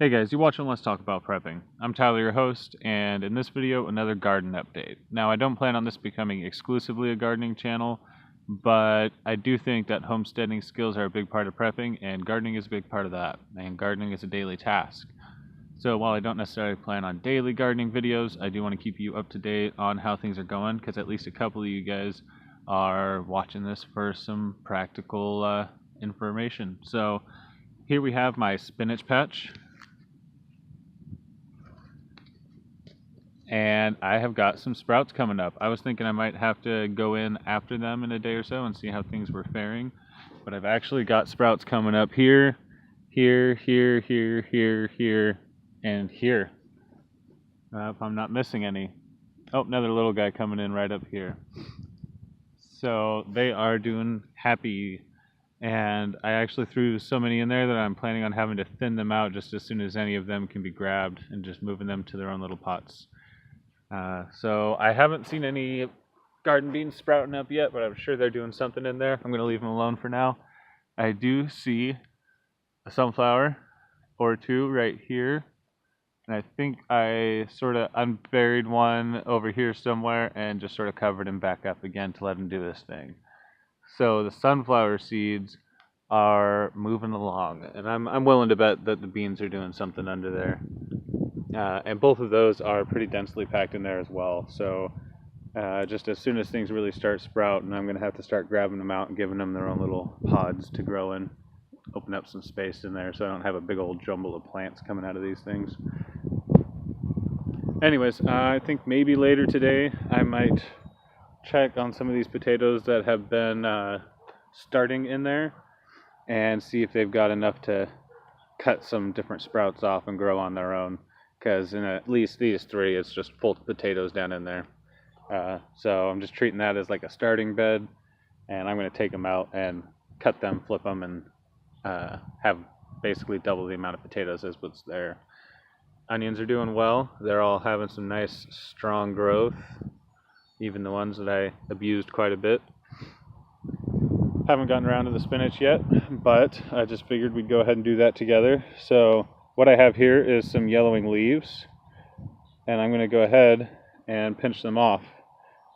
Hey guys, you watching Let's Talk About Prepping. I'm Tyler, your host, and in this video, another garden update. Now, I don't plan on this becoming exclusively a gardening channel, but I do think that homesteading skills are a big part of prepping, and gardening is a big part of that, and gardening is a daily task. So while I don't necessarily plan on daily gardening videos, I do want to keep you up to date on how things are going, because at least a couple of you guys are watching this for some practical information. So here we have my spinach patch. And I have got some sprouts coming up. I was thinking I might have to go in after them in a day or so and see how things were faring. But I've actually got sprouts coming up here, here, and here. If I'm not missing any. Oh, another little guy coming in right up here. So they are doing happy. And I actually threw so many in there that I'm planning on having to thin them out just as soon as any of them can be grabbed and just moving them to their own little pots. So I haven't seen any garden beans sprouting up yet, but I'm sure they're doing something in there. I'm going to leave them alone for now. I do see a sunflower or two right here. And I think I sort of unburied one over here somewhere and just sort of covered him back up again to let him do this thing. So the sunflower seeds are moving along, and I'm willing to bet that the beans are doing something under there. And both of those are pretty densely packed in there as well. So just as soon as things really start sprouting, I'm going to have to start grabbing them out and giving them their own little pods to grow in. Open up some space in there so I don't have a big old jumble of plants coming out of these things. Anyways, I think maybe later today I might check on some of these potatoes that have been starting in there and see if they've got enough to cut some different sprouts off and grow on their own. Because in at least these three, it's just full potatoes down in there. So I'm just treating that as like a starting bed, and I'm going to take them out and cut them, flip them, and have basically double the amount of potatoes as what's there. Onions are doing well. They're all having some nice strong growth, even the ones that I abused quite a bit. Haven't gotten around to the spinach yet, but I just figured we'd go ahead and do that together. So what I have here is some yellowing leaves, and I'm going to go ahead and pinch them off.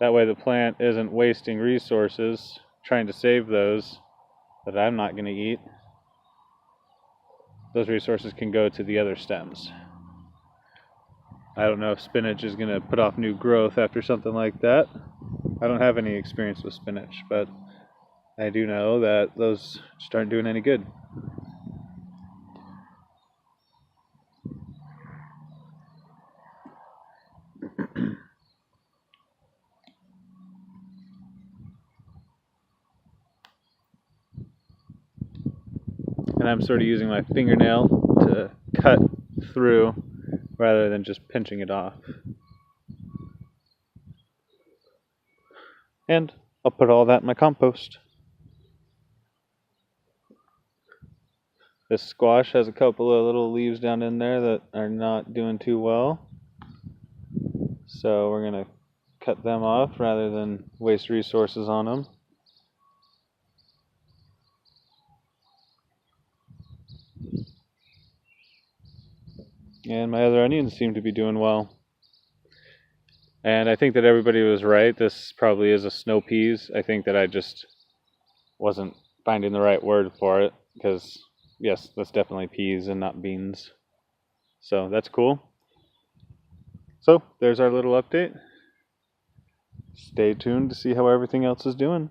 That way the plant isn't wasting resources trying to save those that I'm not going to eat. Those resources can go to the other stems. I don't know if spinach is going to put off new growth after something like that. I don't have any experience with spinach, but I do know that those just aren't doing any good. And I'm sort of using my fingernail to cut through rather than just pinching it off. And I'll put all that in my compost. This squash has a couple of little leaves down in there that are not doing too well. So we're going to cut them off rather than waste resources on them. And my other onions seem to be doing well. And I think that everybody was right. This probably is a snow peas. I think that I just wasn't finding the right word for it. Because, yes, that's definitely peas and not beans. So that's cool. So there's our little update. Stay tuned to see how everything else is doing.